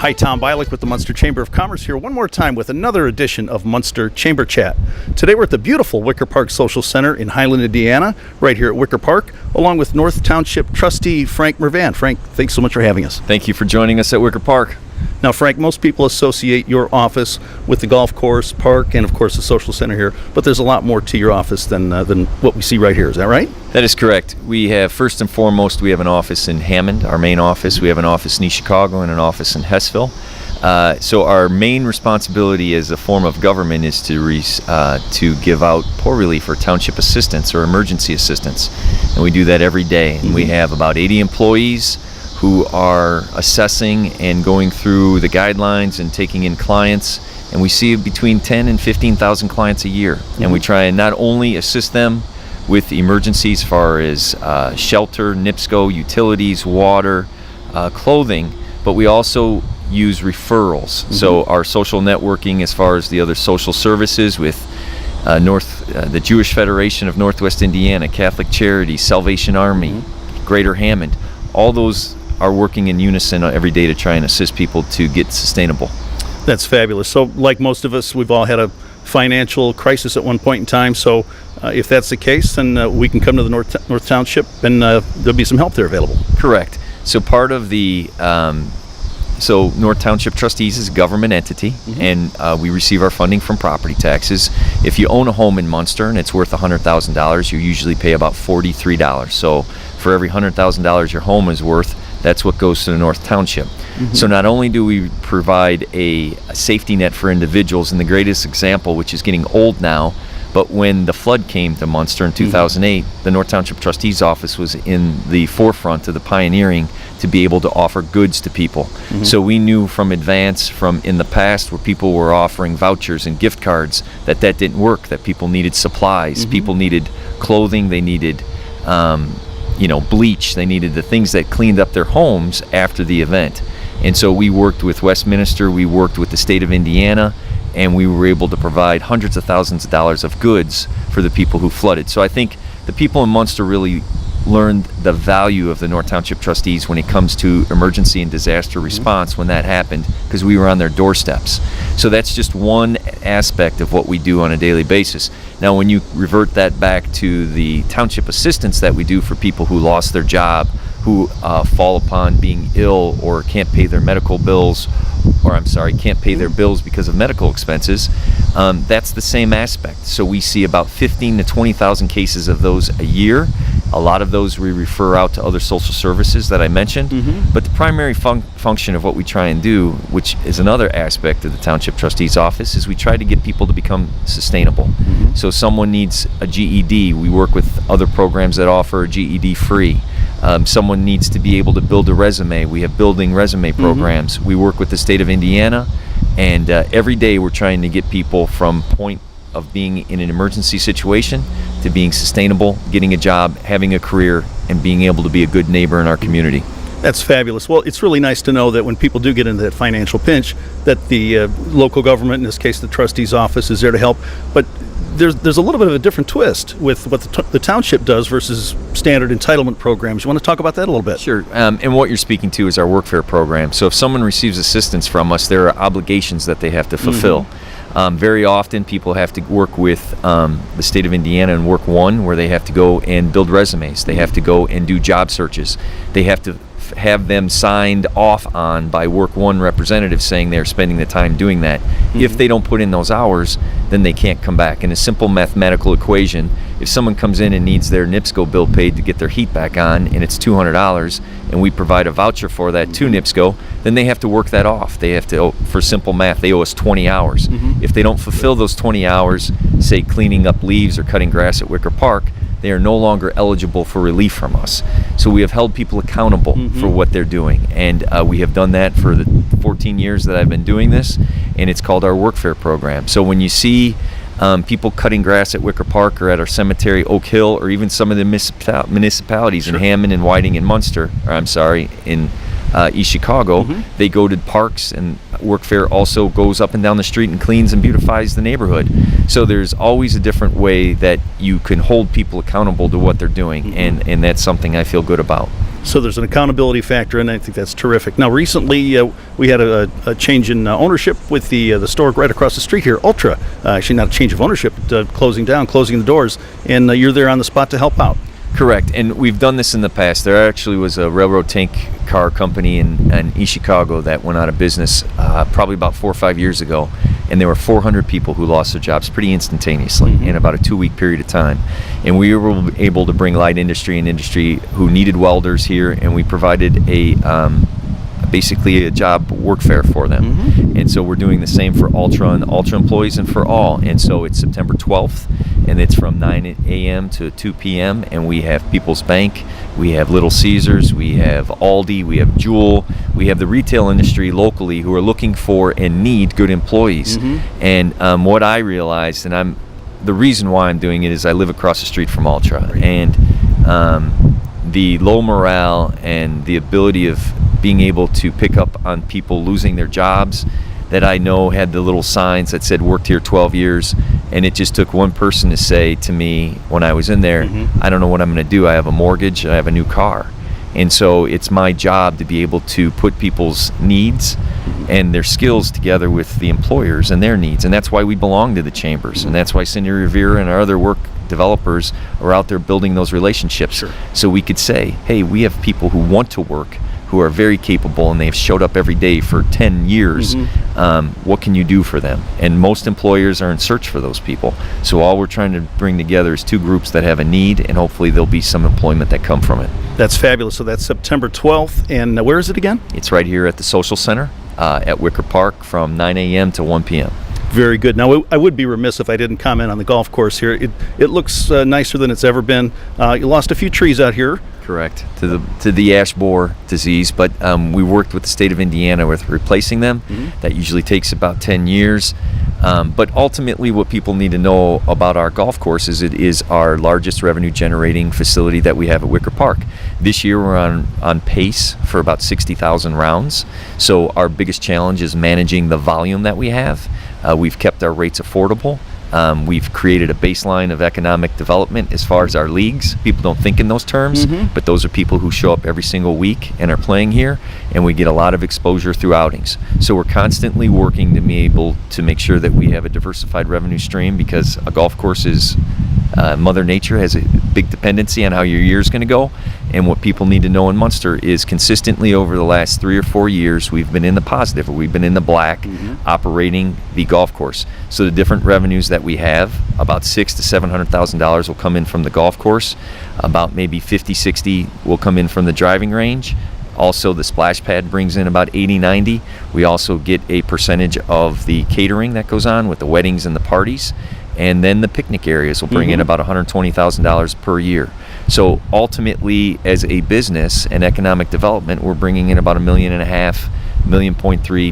Hi, Tom Bialik with the Munster Chamber of Commerce here one more time with another edition of Munster Chamber Chat. Today we're at the beautiful Wicker Park Social Center in Highland, Indiana, right here at Wicker Park, along with North Township Trustee Frank Mrvan. Frank, thanks so much for having us. Thank you for joining us at Wicker Park. Now, Frank, most people associate your office with the golf course, park, and of course the social center here, but there's a lot more to your office than what we see right here. Is that right? That is correct. We have, first and foremost, we have an office in Hammond, our main office. We have an office in East Chicago and an office in Hessville. So our main responsibility as a form of government is to give out poor relief or township assistance or emergency assistance, and we do that every day. And we have about 80 employees who are assessing and going through the guidelines and taking in clients, and we see between 10 and 15,000 clients a year. And we try and not only assist them with emergencies as far as shelter, NIPSCO, utilities, water, clothing, but we also use referrals. So our social networking as far as the other social services with the Jewish Federation of Northwest Indiana, Catholic Charities, Salvation Army, Greater Hammond, all those are working in unison every day to try and assist people to get sustainable. That's fabulous. So like most of us, we've all had a financial crisis at one point in time. So if that's the case, then we can come to the North Township and there'll be some help there available. Correct. So part of the so North Township Trustees is a government entity, and we receive our funding from property taxes. If you own a home in Munster and it's worth $100,000, you usually pay about $43. So for every $100,000 your home is worth, that's what goes to the North Township. So not only do we provide a safety net for individuals, and the greatest example, which is getting old now, but when the flood came to Munster in 2008, the North Township Trustee's office was in the forefront of the pioneering to be able to offer goods to people. So we knew from advance, from in the past where people were offering vouchers and gift cards, that didn't work, that people needed supplies, people needed clothing, they needed bleach, they needed the things that cleaned up their homes after the event. And so we worked with Westminster, we worked with the state of Indiana, and we were able to provide hundreds of thousands of dollars of goods for the people who flooded. So I think the people in Munster really learned the value of the North Township Trustees when it comes to emergency and disaster response when that happened, because we were on their doorsteps. So that's just one aspect of what we do on a daily basis. Now when you revert that back to the township assistance that we do for people who lost their job, who fall upon being ill or can't pay their medical bills, or can't pay their bills because of medical expenses, that's the same aspect. So we see about 15 to 20,000 cases of those a year. A lot of those we refer out to other social services that I mentioned, but the primary function of what we try and do, which is another aspect of the Township Trustee's office, is we try to get people to become sustainable. So someone needs a GED, we work with other programs that offer a GED free. Someone needs to be able to build a resume, we have building resume programs. We work with the state of Indiana, and every day we're trying to get people from point of being in an emergency situation to being sustainable, getting a job, having a career, and being able to be a good neighbor in our community. That's fabulous. Well, it's really nice to know that when people do get into that financial pinch, that the local government, in this case the trustee's office, is there to help. But there's a little bit of a different twist with what the township does versus standard entitlement programs. You want to talk about that a little bit? Sure. And what you're speaking to is our workfare program. So if someone receives assistance from us, there are obligations that they have to fulfill. Very often people have to work with the state of Indiana in Work 1, where they have to go and build resumes. They have to go and do job searches. They have to have them signed off on by Work 1 representatives saying they're spending the time doing that. If they don't put in those hours, then they can't come back. In a simple mathematical equation, if someone comes in and needs their NIPSCO bill paid to get their heat back on, and it's $200, and we provide a voucher for that to NIPSCO, then they have to work that off. They have to, for simple math, they owe us 20 hours. If they don't fulfill those 20 hours, say cleaning up leaves or cutting grass at Wicker Park, they are no longer eligible for relief from us. So we have held people accountable for what they're doing, and we have done that for the 14 years that I've been doing this, and it's called our Workfare program. So when you see people cutting grass at Wicker Park or at our cemetery, Oak Hill, or even some of the municipalities in Hammond and Whiting and Munster, in East Chicago, they go to parks, and Workfare also goes up and down the street and cleans and beautifies the neighborhood. So there's always a different way that you can hold people accountable to what they're doing, and that's something I feel good about. So there's an accountability factor, and I think that's terrific. Now, recently we had a change in ownership with the store right across the street here, Ultra. Actually, not a change of ownership, but closing the doors, and you're there on the spot to help out. Correct, and we've done this in the past. There actually was a railroad tank car company in East Chicago that went out of business probably about 4 or 5 years ago, and there were 400 people who lost their jobs pretty instantaneously in about a 2-week period of time. And we were able to bring light industry and industry who needed welders here, and we provided basically a job work fair for them. And so we're doing the same for Ultra and Ultra employees and for all. And so it's September 12th, and it's from 9 a.m. to 2 p.m. And we have People's Bank, we have Little Caesars, we have Aldi, we have Jewel, we have the retail industry locally who are looking for and need good employees. And what I realized, and the reason why I'm doing it is I live across the street from Ultra, and the low morale and the ability of being able to pick up on people losing their jobs that I know had the little signs that said worked here 12 years, and it just took one person to say to me when I was in there, I don't know what I'm going to do. I have a mortgage, I have a new car. And so it's my job to be able to put people's needs and their skills together with the employers and their needs. And that's why we belong to the chambers. And that's why Cindy Rivera and our other work developers are out there building those relationships. So we could say, hey, we have people who want to work, who are very capable, and they've showed up every day for 10 years. What can you do for them? And most employers are in search for those people. So all we're trying to bring together is two groups that have a need, and hopefully there'll be some employment that come from it. That's fabulous. So that's September 12th, and where is it again? It's right here at the Social Center at Wicker Park from 9 a.m. to 1 p.m. Very good. Now, I would be remiss if I didn't comment on the golf course here. It looks nicer than it's ever been. You lost a few trees out here. Correct, to the ash borer disease, but we worked with the state of Indiana with replacing them. That usually takes about 10 years. But ultimately what people need to know about our golf course is it is our largest revenue generating facility that we have at Wicker Park. This year we're on pace for about 60,000 rounds. So our biggest challenge is managing the volume that we have. We've kept our rates affordable. We've created a baseline of economic development as far as our leagues. People don't think in those terms, but those are people who show up every single week and are playing here, and we get a lot of exposure through outings. So we're constantly working to be able to make sure that we have a diversified revenue stream, because a golf course is Mother Nature has a big dependency on how your year is going to go. And what people need to know in Munster is consistently over the last 3 or 4 years, we've been in the positive, or we've been in the black, operating the golf course. So the different revenues that we have, about $600,000 to $700,000 will come in from the golf course. About maybe 50, 60 will come in from the driving range. Also, the splash pad brings in about 80, 90. We also get a percentage of the catering that goes on with the weddings and the parties. And then the picnic areas will bring in about $120,000 per year. So ultimately, as a business and economic development, we're bringing in about $1.5 million, $1.3 million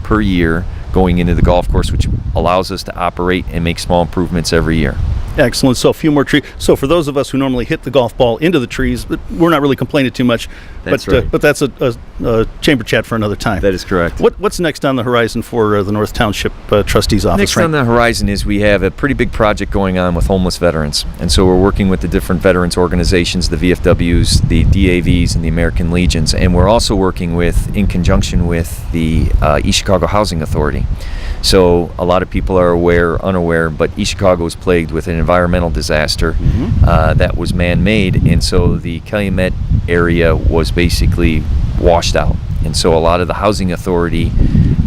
per year going into the golf course, which allows us to operate and make small improvements every year. Excellent. So a few more trees. So for those of us who normally hit the golf ball into the trees, we're not really complaining too much. That's but, right. But that's a chamber chat for another time. That is correct. What's next on the horizon for the North Township Trustee's office? Next on the horizon is we have a pretty big project going on with homeless veterans. And so we're working with the different veterans organizations, the VFWs, the DAVs, and the American Legions. And we're also working in conjunction with the East Chicago Housing Authority. So a lot of people are aware or unaware, but East Chicago is plagued with an environmental disaster that was man-made, and so the Calumet area was basically washed out. And so a lot of the housing authority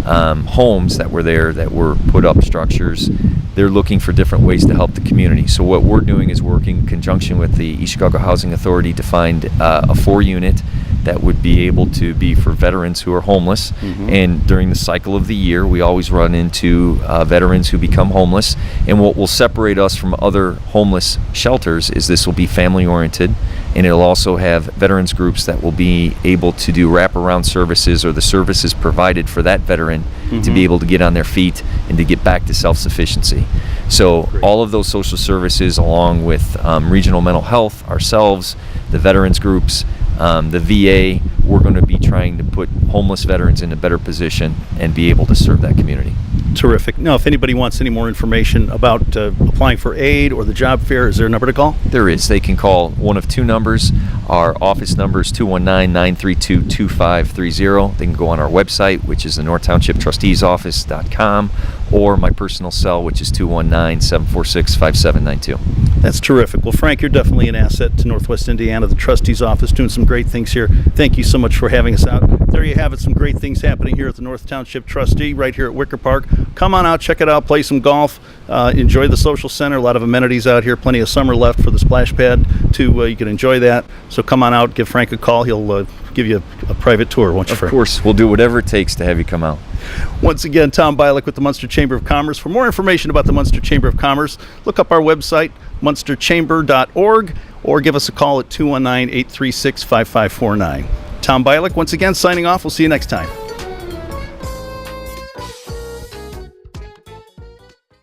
homes that were there, that were put up structures, they're looking for different ways to help the community. So what we're doing is working in conjunction with the East Chicago Housing Authority to find a 4-unit that would be able to be for veterans who are homeless. And during the cycle of the year, we always run into veterans who become homeless. And what will separate us from other homeless shelters is this will be family oriented, and it'll also have veterans groups that will be able to do wraparound services, or the services provided for that veteran to be able to get on their feet and to get back to self-sufficiency. So all of those social services, along with regional mental health, ourselves, the veterans groups, the VA, we're going to be trying to put homeless veterans in a better position and be able to serve that community. Terrific. Now, if anybody wants any more information about applying for aid or the job fair, is there a number to call? There is. They can call one of two numbers. Our office number is 219-932-2530. They can go on our website, which is the North Township Trustees Office.com, or my personal cell, which is 219-746-5792. That's terrific. Well, Frank, you're definitely an asset to Northwest Indiana, the trustee's office, doing some great things here. Thank you so much for having us out. There you have it, some great things happening here at the North Township Trustee, right here at Wicker Park. Come on out, check it out, play some golf, enjoy the social center. A lot of amenities out here, plenty of summer left for the splash pad too. You can enjoy that. So come on out, give Frank a call. He'll give you a private tour, won't you, Frank? Of course, we'll do whatever it takes to have you come out. Once again, Tom Bialik with the Munster Chamber of Commerce. For more information about the Munster Chamber of Commerce, look up our website, munsterchamber.org, or give us a call at 219-836-5549. Tom Bialik, once again, signing off. We'll see you next time.